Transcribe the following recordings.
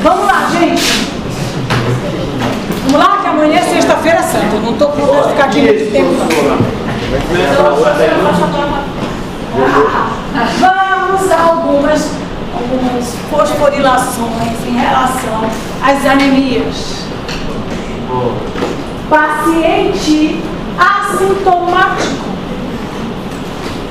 Vamos lá, gente. Vamos lá, que amanhã é sexta-feira santa. Eu não estou pronta ficar aqui muito tempo. Vamos a algumas fosforilações em relação às anemias. Paciente assintomático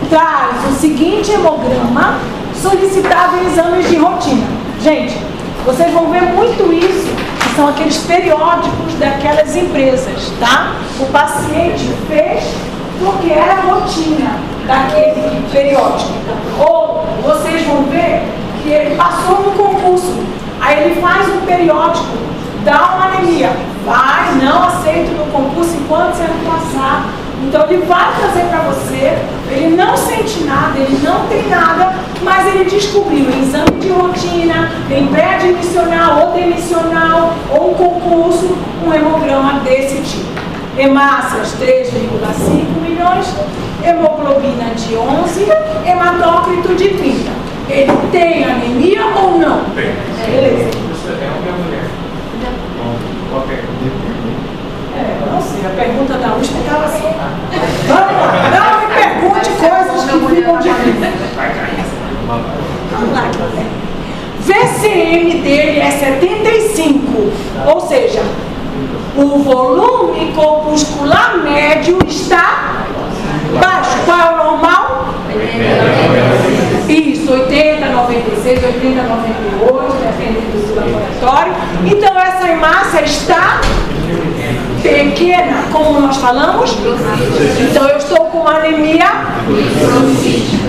traz o seguinte hemograma solicitado em exames de rotina. Gente, vocês vão ver muito isso, que são aqueles periódicos daquelas empresas, tá? O paciente fez porque era rotina daquele periódico. Ou vocês vão ver que ele passou no concurso, aí ele faz um periódico, dá uma anemia, vai, não aceito no concurso enquanto você não passar. Então ele vai trazer para você, ele não sente nada, ele não tem nada, mas ele descobriu em exame de rotina, em pré-admissional ou demissional, ou um concurso, um hemograma desse tipo. Hemácias 3,5 milhões, hemoglobina de 11, hematócrito de 30. Ele tem anemia ou não? Tem. Beleza. É uma mulher. Ok. Não sei, a pergunta da USP estava assim. Não me pergunte coisas que ficam difíceis. Vamos lá. VCM dele é 75, ou seja, o volume corpuscular médio está baixo. Qual é o normal? Isso, 80, 96, 80, 98, dependendo do laboratório. Então essa hemácia está pequena, como nós falamos. Então eu estou com anemia.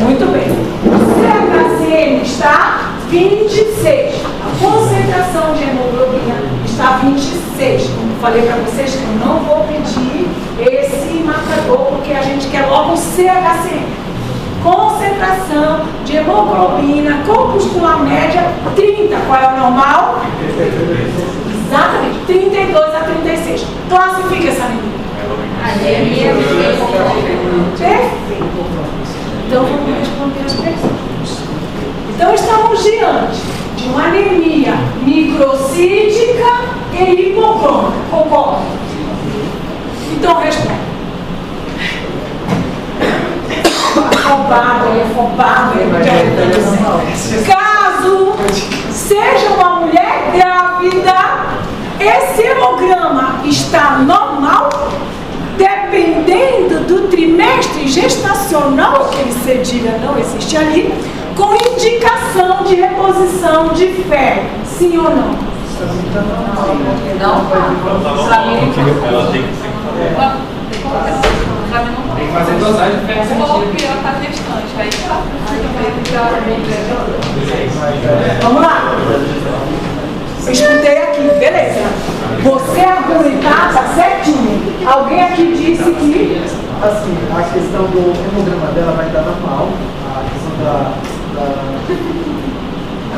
Muito bem. O CHCM está 26. A concentração de hemoglobina está 26. Como falei para vocês que eu não vou pedir esse marcador, porque a gente quer logo o CHCM. Concentração de hemoglobina corpuscular média 30. Qual é o normal? Exatamente, 32 a 36. Classifica essa anemia. Anemia. Perfeito. Então vamos responder as perguntas. Então estamos diante de uma anemia microcítica e hipocrônica. Concorda? Então responde. Afobado. Caso seja uma mulher grávida, esse hemograma está normal, dependendo do trimestre gestacional, aquele cedilha não existe ali, com indicação de reposição de ferro, sim ou não? Não. Ela tem que ser. Tem que fazer dosagem de ferro. Ou pior, tá testante. Aí tá. Vamos lá. Escutei aqui, beleza. Você argumentar, tá certinho. Alguém aqui disse que... Assim, a questão do hemograma dela vai dar normal. A questão da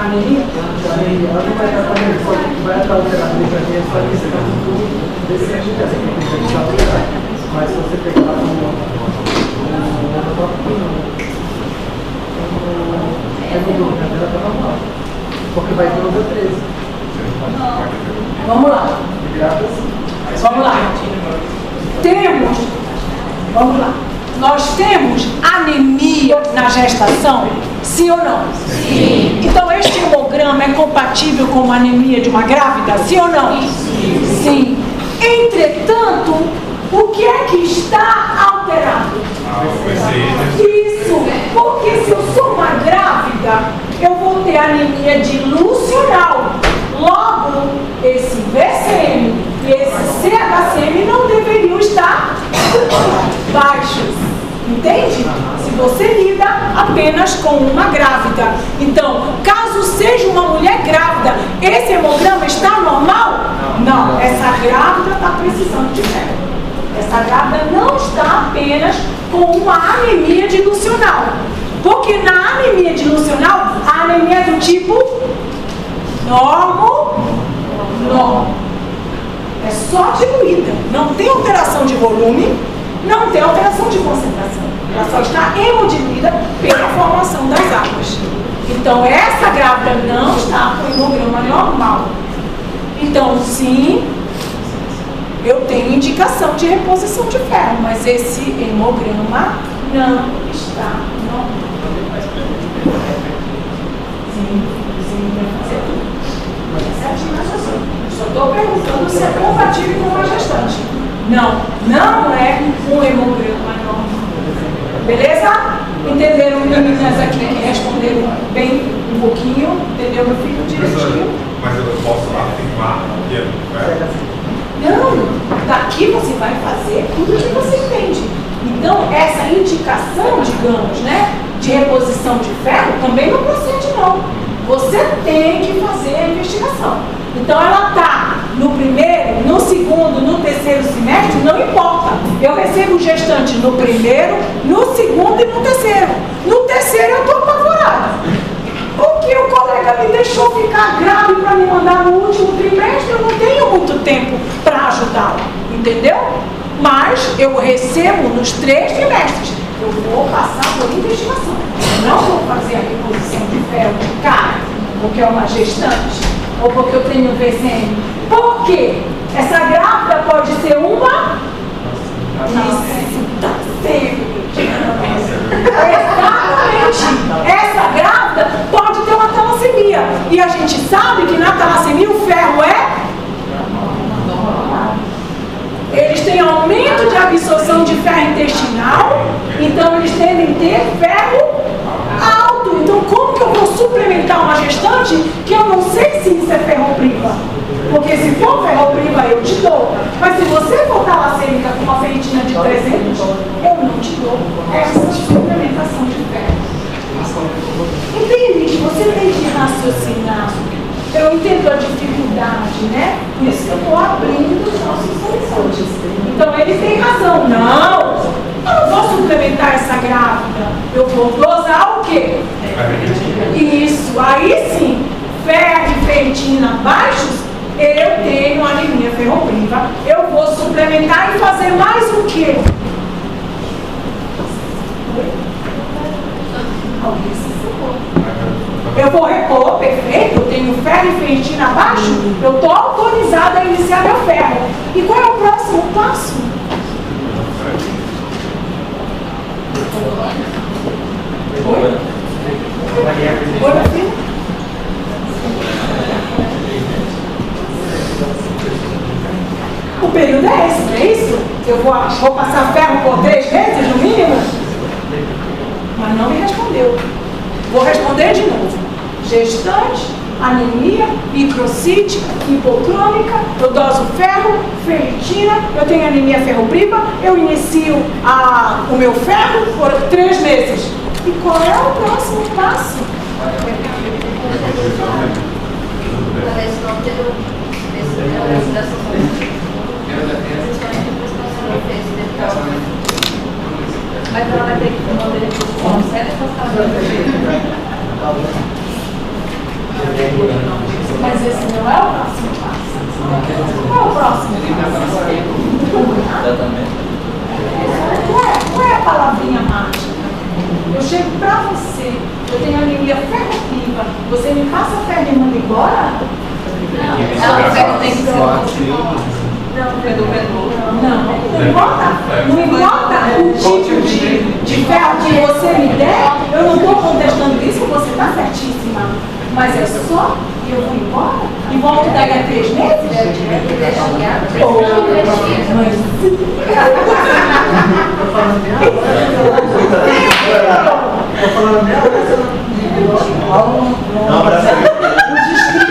anemia? Ela não vai estar com anemia, só que vai estar alterada a anemia, só que você está muito decente dessa, que tem que estar alterada. Mas se você pegar hemograma dela está normal. Porque vai ter o 13. Vamos lá. Vamos lá. Vamos lá. Nós temos anemia na gestação? Sim ou não? Sim. Então este hemograma é compatível com uma anemia de uma grávida? Sim ou não? Sim. Sim. Entretanto, o que é que está alterado? Isso, porque se eu sou uma grávida, eu vou ter anemia dilucional. Logo, esse VCM e esse CHCM não deveriam estar baixos. Entende? Se você lida apenas com uma grávida. Então, caso seja uma mulher grávida, esse hemograma está normal? Não. Essa grávida está precisando de ferro. Essa grávida não está apenas com uma anemia dilucional. Porque na anemia dilucional, a anemia é do tipo normo. É só diluída. Não tem alteração de volume, não tem alteração de concentração. Ela só está hemodiluída pela formação das águas. Então, essa grávida não está com hemograma normal. Então, sim, eu tenho indicação de reposição de ferro, mas esse hemograma não está normal. Sim, vai fazer tudo. Certinho, raciocínio. Só estou perguntando se é compatível com uma gestante. Não, não é um hemograma normal. Beleza? Entenderam, meninas aqui que responderam bem um pouquinho? Entendeu, meu filho? Direitinho? Mas eu posso afirmar que é Não, daqui você vai fazer tudo que você entende. Então, essa indicação, digamos, né, de reposição de ferro também não procede, não. Você tem que fazer a investigação. Então, ela está no primeiro, no segundo, no terceiro semestre, não importa. Eu recebo gestante no primeiro, no segundo e no terceiro. No terceiro, eu estou apavorada. Porque o colega me deixou ficar grave para me mandar no último trimestre, eu não tenho muito tempo para ajudá-la, entendeu? Mas eu recebo nos 3 trimestres. Eu vou passar por investigação. Não vou fazer a reposição de ferro de cara, porque é uma gestante, ou porque eu tenho VCM. Por quê? Essa grávida pode ser uma... Exatamente. Essa grávida pode ter uma talassemia. E a gente sabe que na talassemia o ferro eles têm aumento de absorção de ferro intestinal, então eles tendem a ter ferro alto. Então como que eu vou suplementar uma gestante que eu não sei se isso é ferropriva? Porque se for ferropriva eu te dou, mas se você for talassêmica com uma ferritina de 300, eu não te dou essa suplementação de ferro. Entende? Você tem que raciocinar. Eu entendo a dificuldade, né? Por isso que eu estou abrindo os nossos horizontes. Então ele tem razão. Não, eu não vou suplementar essa grávida. Eu vou dosar o quê? Isso, aí sim, ferro e ferritina baixos, eu tenho anemia ferropriva. Eu vou suplementar e fazer mais o quê? Alguém se for. Eu vou repor, perfeito, eu tenho ferro e ferritina abaixo, eu estou autorizada a iniciar meu ferro. E qual é o próximo passo? Oi? Oi, meu filho? O período é esse, não é isso? Eu vou passar ferro por 3 meses, no mínimo? Mas não me respondeu. Vou responder de novo. Gestante, anemia, microcítica, hipocrômica, eu doso ferro, ferritina, eu tenho anemia ferropriva, eu inicio o meu ferro por 3 meses. E qual é o próximo passo? Mas ela vai ter que ter uma decisão séria para fazer. Mas esse não é o próximo passo. Qual é o próximo passo? Qual é a palavrinha mágica? Eu chego para você, eu tenho anemia ferropriva, você me passa ferro e manda embora? Não, o ferro tem que ser Não importa o tipo de ferro que você me der, eu não estou contestando isso, você está certíssima. Mas é só que eu vou embora e volto daqui a 3 meses?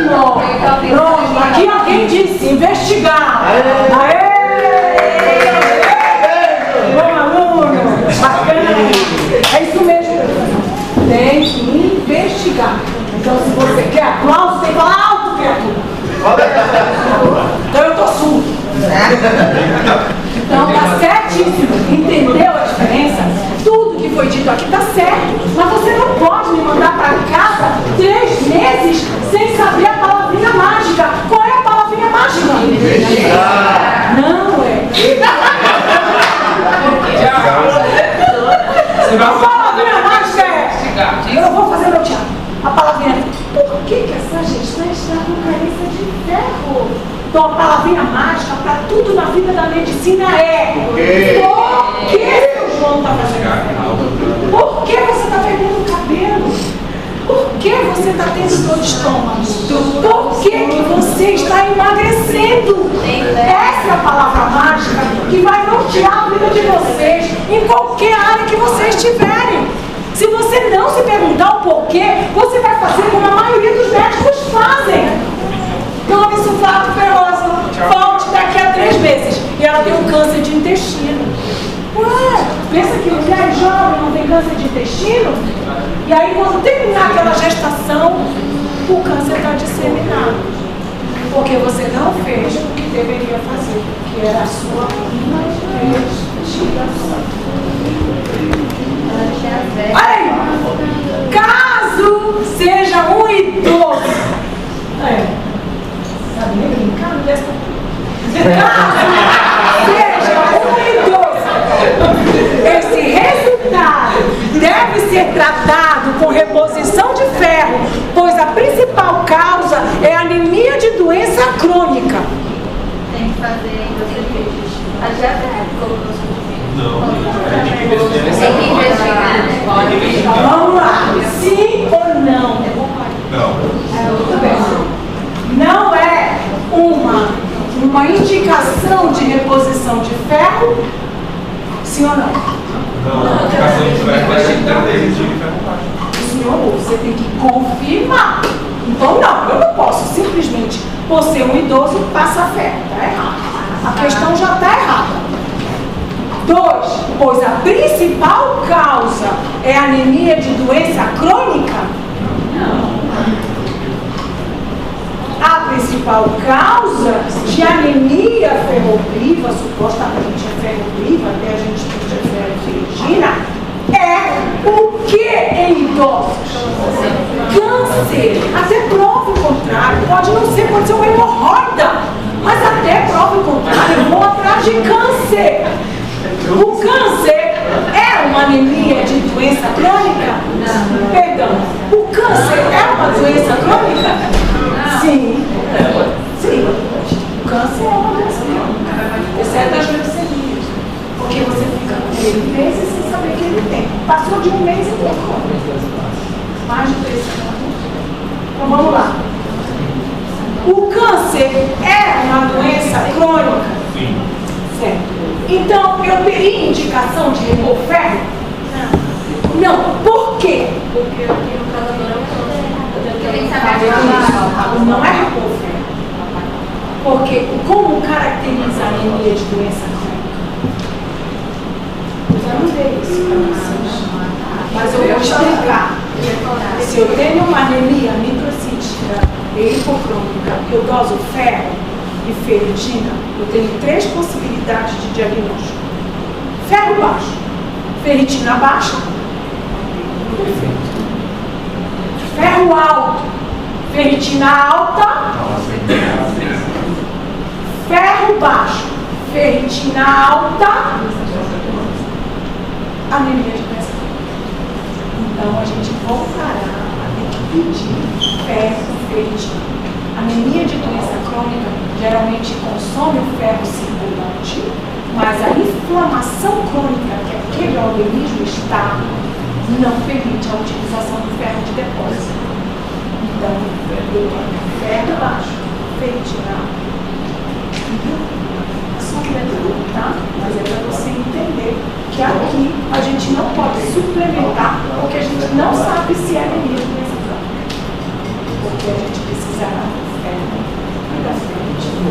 Pronto, aqui alguém disse investigar. Aê! Bom aluno, bacana. É isso mesmo. Tem que investigar. Então, se você quer aplauso, tem que falar alto, criatura. Então, eu tô surdo. Então, tá certíssimo. Entendeu a diferença? Tudo que foi dito aqui tá certo. Mas você não pode me mandar para casa 3 meses sem saber a palavrinha mágica. Qual é a palavrinha mágica? Investigar. precisa de ferro. Então a palavrinha mágica para tudo na vida da medicina é: por que o João está fazendo ferro? Por que você está perdendo o cabelo? Por que você está tendo dor de estômago? Por que você está emagrecendo? Essa é a palavra mágica que vai nortear a vida de vocês em qualquer área que vocês estiverem. Se você não se perguntar o porquê, você vai fazer como a maioria dos médicos fazem. Tome sulfato ferroso, volte daqui a 3 meses. E ela tem um câncer de intestino. Ué, pensa que mulher jovem não tem câncer de intestino? E aí quando terminar aquela gestação, o câncer está disseminado. Porque você não fez o que deveria fazer, que era a sua investigação. Olha aí, caso seja um idoso. Sabe nem brincar dessa. Caso seja um idoso, esse resultado deve ser tratado com reposição de ferro, pois a principal causa é a anemia de doença crônica. Tem que fazer a diabetes, colonoscopia. Não. Tem que investigar. Vamos lá, sim ou não? Não é uma indicação de reposição de ferro? Sim ou não? Não, indicação de ferro vai ter de ferro baixo. Senhor, você tem que confirmar. Então não, eu não posso simplesmente, por ser um idoso, passar ferro. Está errado. A questão já está errada. 2, pois a principal causa é a anemia de doença crônica? Não. A principal causa de anemia ferropriva, supostamente é ferropriva, até a gente pede ferroferritina, é o que em idosos? Câncer. Até prova o contrário. Pode não ser, pode ser uma hemorroida, mas até prova o contrário, vão atrás de câncer. O câncer é uma anemia de doença crônica? Não. Perdão. O câncer é uma doença crônica? Não. Sim. Sim. O câncer é uma doença crônica. Exceto as leucemias. Porque você fica com ele meses sem saber que ele tem. Passou de um mês e tem mais de 3 anos. Então vamos lá. O câncer é uma doença crônica? Sim. Certo. Então, eu teria indicação de repor ferro? Não. Por quê? Porque eu tenho um casador não é repor ferro. Porque como caracteriza a anemia de doença crônica? Eu já não dei isso para vocês. Mas eu vou explicar. Se eu tenho uma anemia microcítica e hipocrônica, eu doso ferro e ferritina, eu tenho 3 possibilidades de diagnóstico. Ferro baixo, ferritina baixa, perfeito. Ferro alto, ferritina alta, ferro baixo, ferritina alta, anemia de doença. Então a gente voltará a ter que pedir ferro e ferritina. Anemia de doença crônica geralmente consome o ferro circulante, mas a inflamação crônica que aquele organismo está não permite a utilização do ferro de depósito. Então, ferro baixo, ferritina. É só um detalhe, tá? Mas é para você entender que aqui a gente não pode suplementar, porque a gente não sabe se é anemia de doença crônica. Porque a gente precisará do ferro e da ferritina.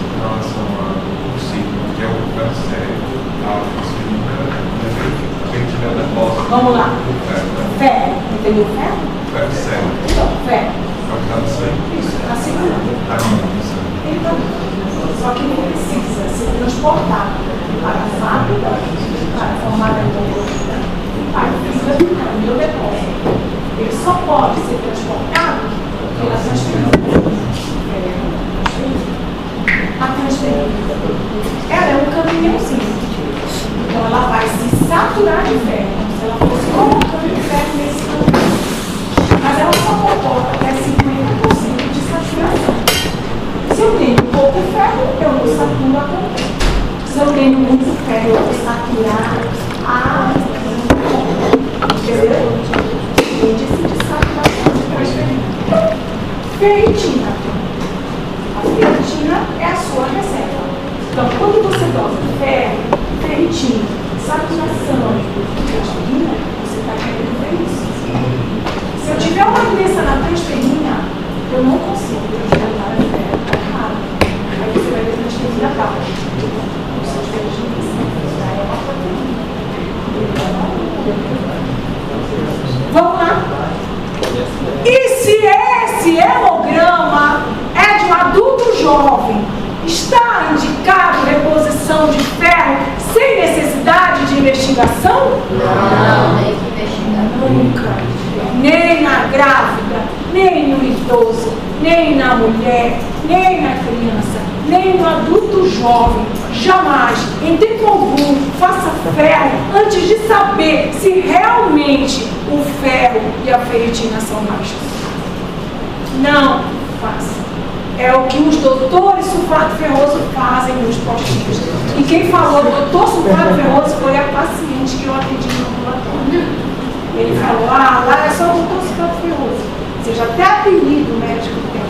Em relação ao ciclo, que é o câncer, vamos lá. Ferro. Entendeu ferro? Ferro sério. Então, ferro. É o que está no sangue. Isso, está segurando. Está no sangue. Então, só que ele precisa ser transportado para a fábrica, para formar a hemoglobina e para o fígado, para o meu depósito. Ele só pode ser transportado pela transferência. A transferência, ela é um caminhãozinho. Então ela vai se saturar de ferro, como se ela fosse colocando de ferro nesse caminhão. Mas ela tenho muito fé, eu vou saquear. Entendeu? Índice de saturação de transferência. Ferritina. A ferritina é a sua reserva. Então, quando você dosa ferro, ferritina, saturação de transferina, você está querendo ver isso. Se eu tiver uma doença na transferina, eu não consigo transportar a ferro, está errado. Aí você vai ter transferina baixa. Os seus ferritinhos é uma proteína. Vamos lá. E se esse hemograma é de um adulto jovem, está indicado reposição de ferro sem necessidade de investigação? Não, tem que investigar. Nunca. Nem na grávida, nem no idoso, nem na mulher, nem na criança, nem no adulto jovem. Jamais, em tempo algum, faça ferro antes de saber se realmente o ferro e a ferritina são baixos. Não faça. É o que os doutores sulfato ferroso fazem nos postinhos. E quem falou doutor sulfato ferroso foi a paciente que eu atendi no ambulatório. Ele falou, lá é só o doutor sulfato ferroso. Ou seja, até apelido o médico tem.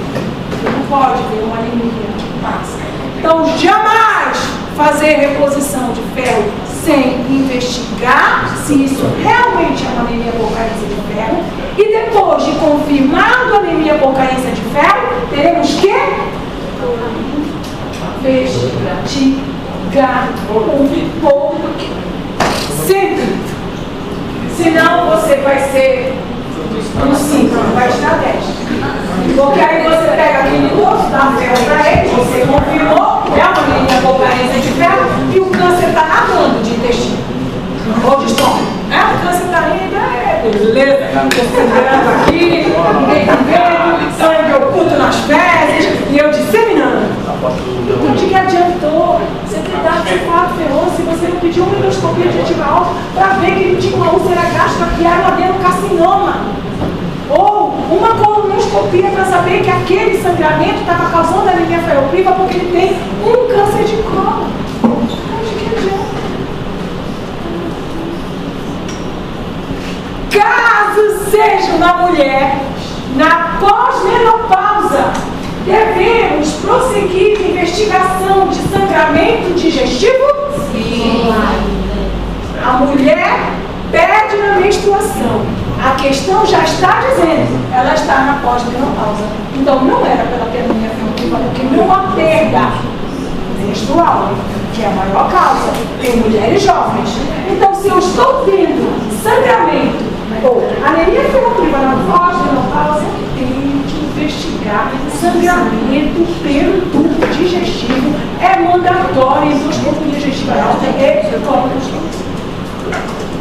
Você não pode ver uma anemia que passa. Então, jamais fazer reposição de ferro sem investigar se isso realmente é uma anemia por carência de ferro. E depois de confirmado a anemia por carência de ferro, teremos que investigar um pouco. Sempre. Senão você vai ser um síndrome, vai estar 10. Porque aí você pega aquele idoso, dá ferro para ele, você confirmou, é uma anemia por carência de ferro, e o câncer está nadando de intestino. Ou de estômago. O câncer está indo, beleza, estou sangrando aqui, ninguém está vendo, sangue oculto nas fezes, e eu disseminando. O que adiantou? Você ter dado sulfato ferroso se você não pediu uma endoscopia de ativa alta para ver que ele tinha uma úlcera gástrica que era um adenocarcinoma. Ou uma colonoscopia para saber que aquele sangramento estava causando anemia ferropriva porque ele tem um câncer de colo. De que adianta? Caso seja uma mulher na pós-menopausa, devemos prosseguir a investigação de sangramento digestivo? Sim. A mulher perde na menstruação. A questão já está dizendo, ela está na pós-menopausa. Então não era pela anemia ferropriva, porque não há perda menstrual, que é a maior causa. Tem mulheres jovens. Então se eu estou tendo sangramento ou anemia ferropriva na pós-menopausa, tenho que investigar sangramento pelo tubo digestivo. É mandatório endoscopia digestiva alta e colonoscopia.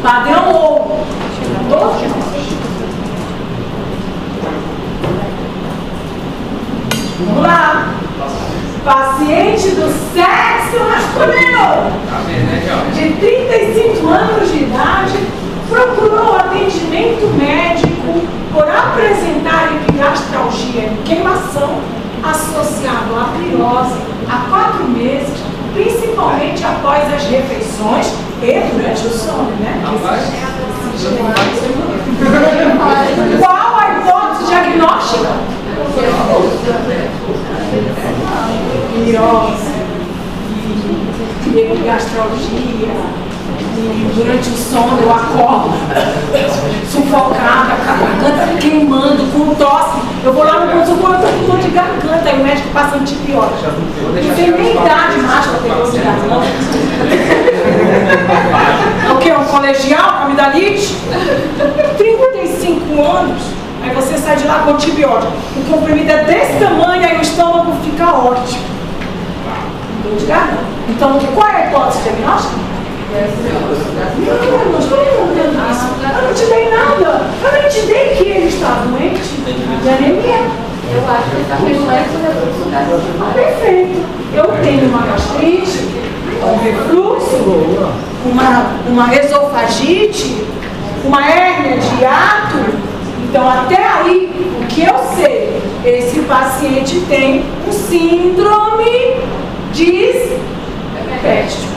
Padrão ouro. Todos nós. Vamos lá. Paciente do sexo masculino, de 35 anos de idade, procurou atendimento médico por apresentar epigastralgia e queimação associado à pirose há 4 meses, principalmente após as refeições e durante o sono, né? Qual a hipótese diagnóstica? Pirose, epigastralgia, e durante o sono eu acordo sufocada, com a garganta queimando, com tosse. Eu vou lá no pronto-socorro, eu estou com dor de garganta, e o médico passa antibiótico. Não tem nem idade mais para ter dor de garganta. É o que? Um colegial com amidalite? 35 anos. Aí você sai de lá com antibiótico. O comprimido é desse tamanho, aí o estômago fica ótimo. Dor de garganta. Então, qual é a hipótese diagnóstica? Não, não estou perguntando isso. Eu não te dei nada. Eu nem te dei que ele está doente de anemia. Eu acho que ele está refluxo. Perfeito. Eu tenho uma gastrite, um refluxo, uma esofagite, uma hérnia de hiato. Então, até aí, o que eu sei, esse paciente tem um síndrome dispéptico.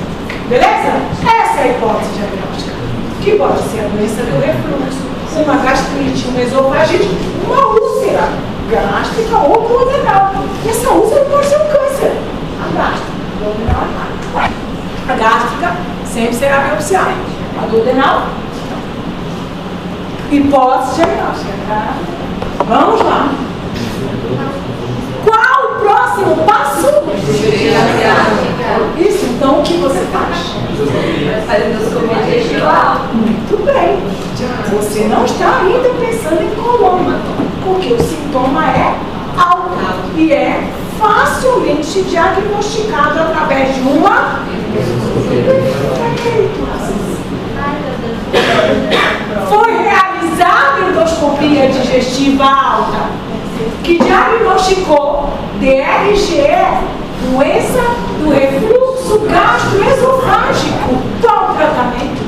Beleza? Essa é a hipótese diagnóstica. Que pode ser a doença do refluxo, uma gastrite, uma esofagite, uma úlcera gástrica ou duodenal. E essa úlcera pode ser um câncer. A gástrica, a duodenal, a gástrica sempre será biopsiada. A duodenal, hipótese diagnóstica. Tá? Vamos lá. Qual o próximo passo? Isso, então o que você faz? Fazer endoscopia digestiva. Muito bem. Você não está ainda pensando em coloma, porque o sintoma é alto e é facilmente diagnosticado através de uma. Foi realizada endoscopia digestiva alta, que diagnosticou DRGE, doença do refluxo gastroesofágico. Qual o tratamento?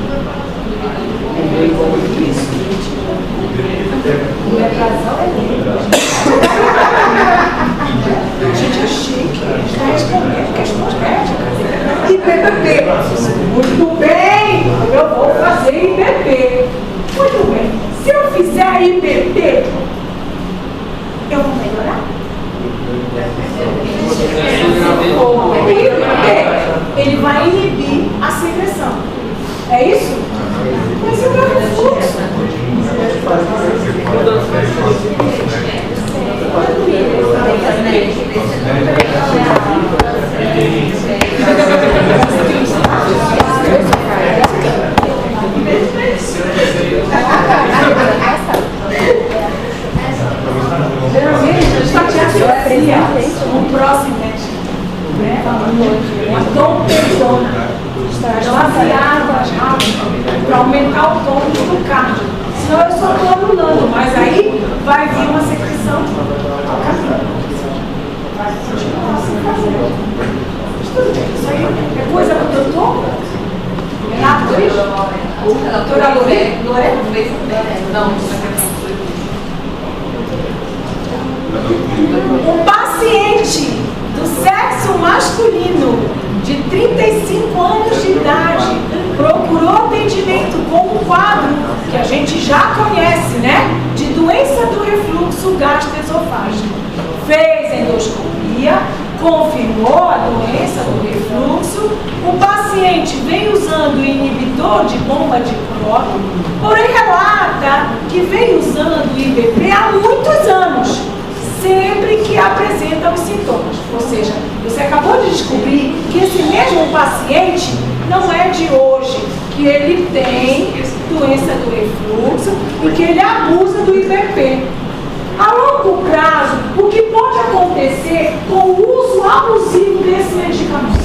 Gente, é chique. Está respondendo questões médicas. IBP. Muito bem. Eu vou fazer IBP. Muito bem. Se eu fizer IBP, eu vou melhorar? IBP, ele vai inibir a secreção. É isso? Mas o meu refluxo. Geralmente, a gente está um próximo médico, né? Uma dompedona. Baseada para aumentar o tônus do cardio. Senão eu só estou anulando, mas aí vai vir uma secreção ao caminho. Vai continuar assim fazendo. Mas tudo bem, isso aí é coisa do doutor? Renato Luiz? Doutora Lorena? Não, um paciente do sexo masculino de 35 anos de idade procurou atendimento com um quadro que a gente já conhece, né? De doença do refluxo gastroesofágico. Fez endoscopia, confirmou a doença do refluxo. O paciente vem usando o inibidor de bomba de próton, porém relata que vem usando o IBP há muitos anos, sempre que apresenta os sintomas. Ou seja, você acabou de descobrir que esse mesmo paciente não é de hoje, que ele tem doença do refluxo e que ele abusa do IBP. A longo prazo, o que pode acontecer com o uso abusivo desse medicamento?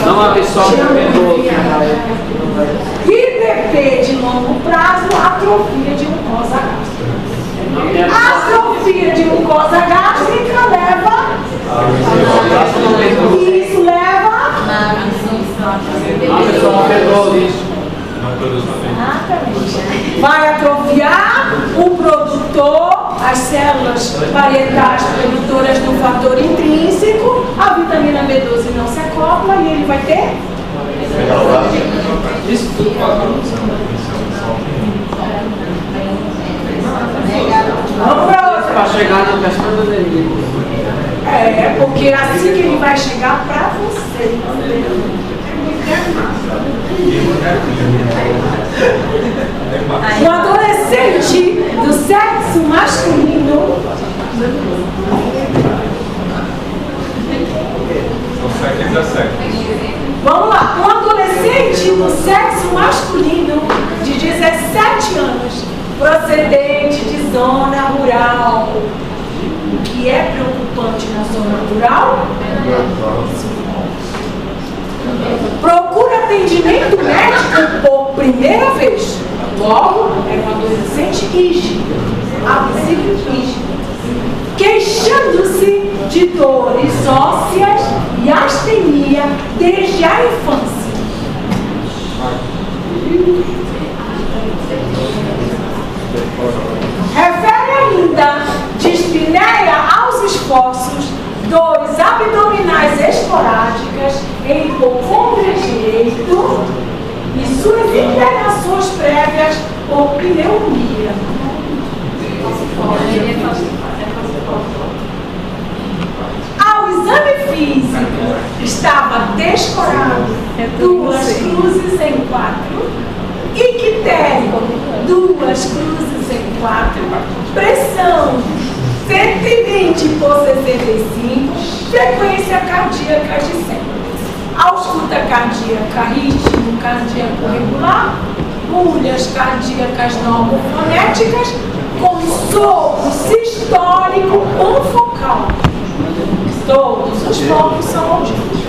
Não absorve IBP de longo prazo, atrofia de mucosa gástrica. A atrofia de mucosa gástrica leva. Isso leva. Vai atrofiar o produtor, as células parietais produtoras do fator intrínseco, a vitamina B12 não se acopla e ele vai ter. Isso tudo Vamos para outra. para chegar na questão da anemia. É, porque é assim que ele vai chegar para você. Um adolescente do sexo masculino. Vamos lá, um adolescente do sexo masculino de 17 anos, procedente de zona rural. O que é preocupante na zona rural? Procura atendimento médico por primeira vez. Logo, é um adolescente rígido, abusivo rígido, queixando-se de dores ósseas e astenia desde a infância. Refere ainda dispneia aos em hipocondria direito e suas internações prévias por pneumonia. Ao exame físico estava descorado 2 cruzes em 4, ictérico 2 cruzes em 4, pressão 120 por 65, frequência cardíaca de 100. Ausculta cardíaca, ritmo cardíaco regular, bulhas cardíacas normofonéticas com sopro sistólico confocal. Todos os focos são audidos.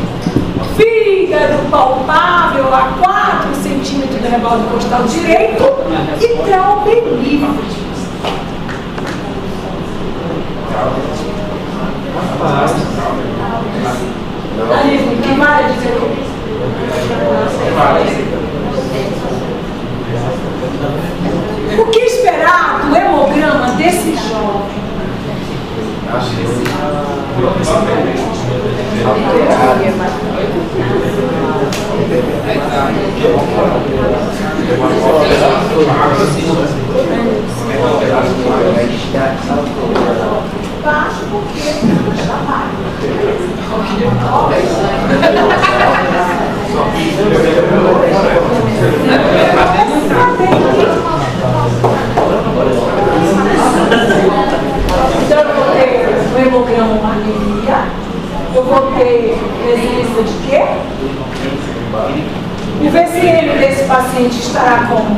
Fígado palpável a 4 centímetros do rebaldo costal direito e trauma livre. Ali, quem vai dizer o que? O que esperar do hemograma desse jovem? Baixo porque está baixo. Então eu vou ter o hemograma anemia, eu vou ter presença de quê? O VCM desse paciente estará como?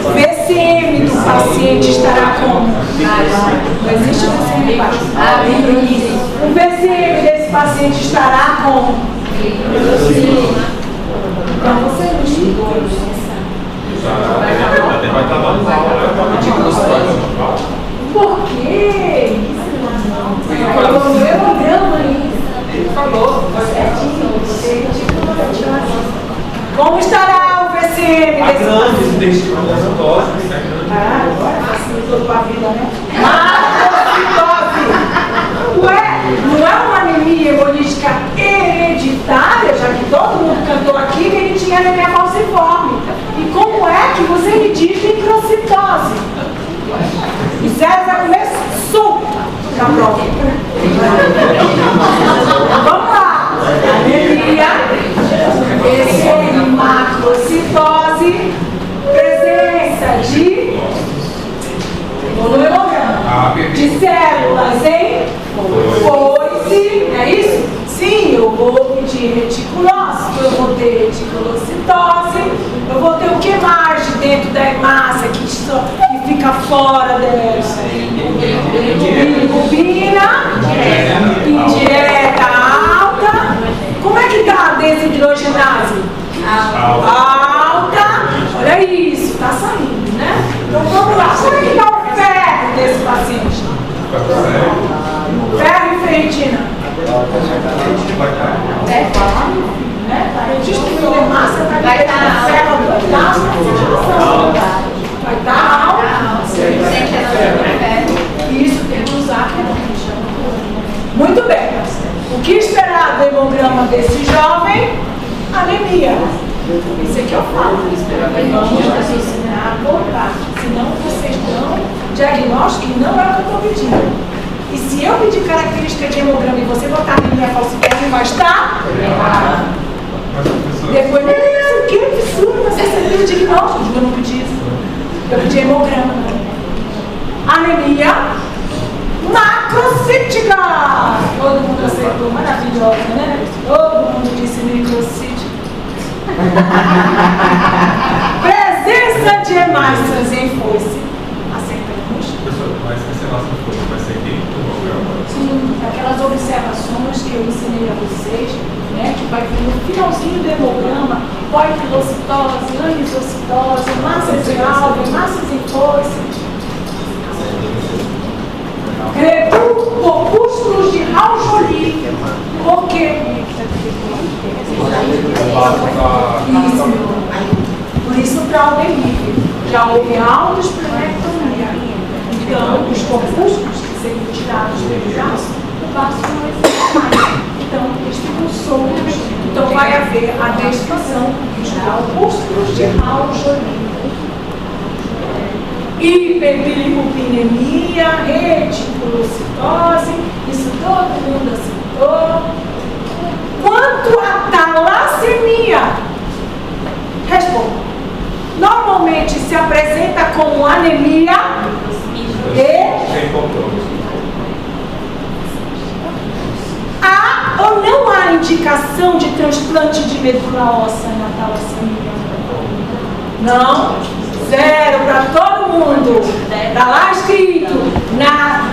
O VCM do paciente estará como? Não existe VCM baixo. O VCM desse paciente estará como? Então você não estudou. Por quê? Falou no hemograma aí. Falou. Certinho. Como estará o VCM desse paciente? Agora facilitou tua vida, né? Macrocitose. Ué, não é uma anemia hemolítica hereditária, já que todo mundo cantou aqui que ele tinha anemia falciforme. E como é que você me diz microcitose? O cérebro vai comer solta na prova. Vamos lá. Anemia, VCM, macrocitose, presença de hemograma, de células em foice, é isso? Sim, eu vou pedir reticulócito, eu vou ter reticulocitose, eu vou ter o que mais de dentro da hemácia que fica fora dessa? Bilirrubina, indireta alta. Como é que está a desidrogenase? Alta. Olha isso, está saindo, né? Então vamos lá. Como é que está o ferro desse paciente? Ferro e ferritina. Destruindo a massa, vai estar ferro, vai estar alto. Isso tem que usar. Muito bem. O que esperar do hemograma desse jovem? Anemia. Isso aqui eu falo. Vamos ensinar a voltar. Senão vocês dão diagnóstico e não é o que eu estou pedindo. E se eu pedir característica de hemograma e você botar anemia falciforme, vai estar errado. Depois, isso, que absurdo, você recebeu o diagnóstico. Eu não pedi isso. Eu pedi hemograma. Anemia macrocítica. Todo mundo acertou, maravilhosa, né? Todo mundo disse microcítica. Presença de hemácias em foice. Acertamos? Mas se a nossa foice vai ser aqui no hemograma? Sim, aquelas observações que eu ensinei a vocês, né, que vai vir no finalzinho do hemograma, poiquilocitose, anisocitose, massas em alvo, massas em foice. Corpúsculos de Raul-Joly. Por quê? Por isso o trauma é livre. Já houve autoesplenectomia. Então, os corpúsculos que seriam tirados pelo braço, o braço não existe mais. então eles ficam soltos. Então vai haver a destruição dos glóbulos de Rauch-Jolin. Hiperbilirubinemia, reticulocitose, isso todo mundo aceitou. Quanto à talassemia, responda. Normalmente se apresenta como anemia e há ou não há indicação de transplante de medula óssea na talassemia? Não? Zero para todo mundo. Está lá escrito na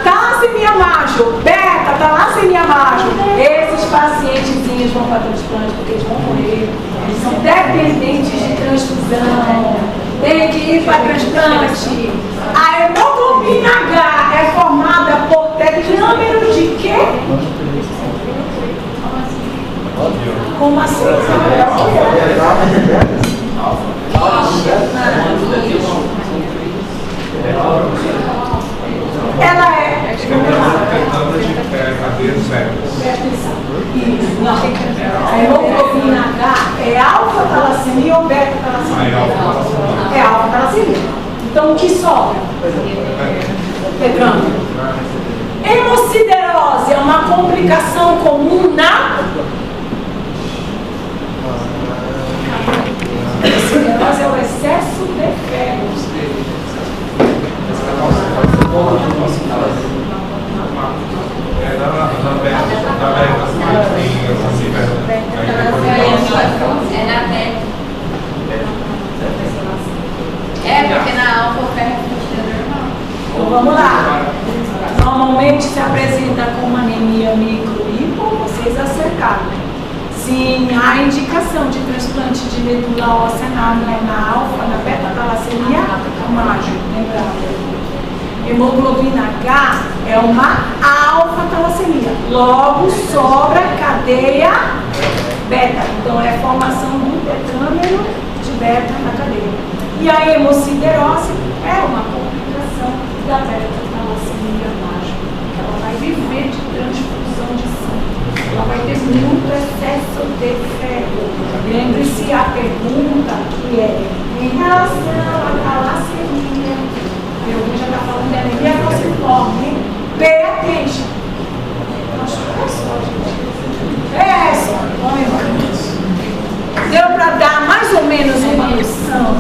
talassemia macho, beta, talassemia macho. Esses pacientezinhos vão para transplante porque eles vão morrer. Eles são dependentes de transfusão. Tem que ir para transplante. A hemoglobina H é formada por tetâmero de quê? Como assim? Ela é. Não. A hemoglobina H é alfa-talassemia ou beta-talassemia? É alfa-talassemia. Então o que sobra? Tetâmero. Hemociderose é uma complicação comum na. Hemociderose é o excesso de ferro. Porque na alfa o ferro é normal. Então vamos lá. Normalmente se apresenta como anemia micro-hipo, vocês acertaram. Sim, há indicação de transplante de medula óssea na alfa, na beta-talassemia macho, lembrado. Hemoglobina H é uma alfa-talassemia. Logo sobra cadeia beta. Então é a formação do tetâmero de beta na cadeia. E a hemociderose é uma complicação da beta-talassemia macho. Ela vai viver de transfusão de sangue. Ela vai ter muito excesso de ferro. Lembre-se a pergunta que é em relação à talassemia. Eu já está falando de anemia falciforme. Pay attention. É só. Deu para dar mais ou menos uma noção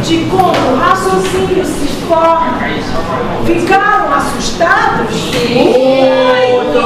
de como o raciocínio se forma? Ficaram assustados? Muito!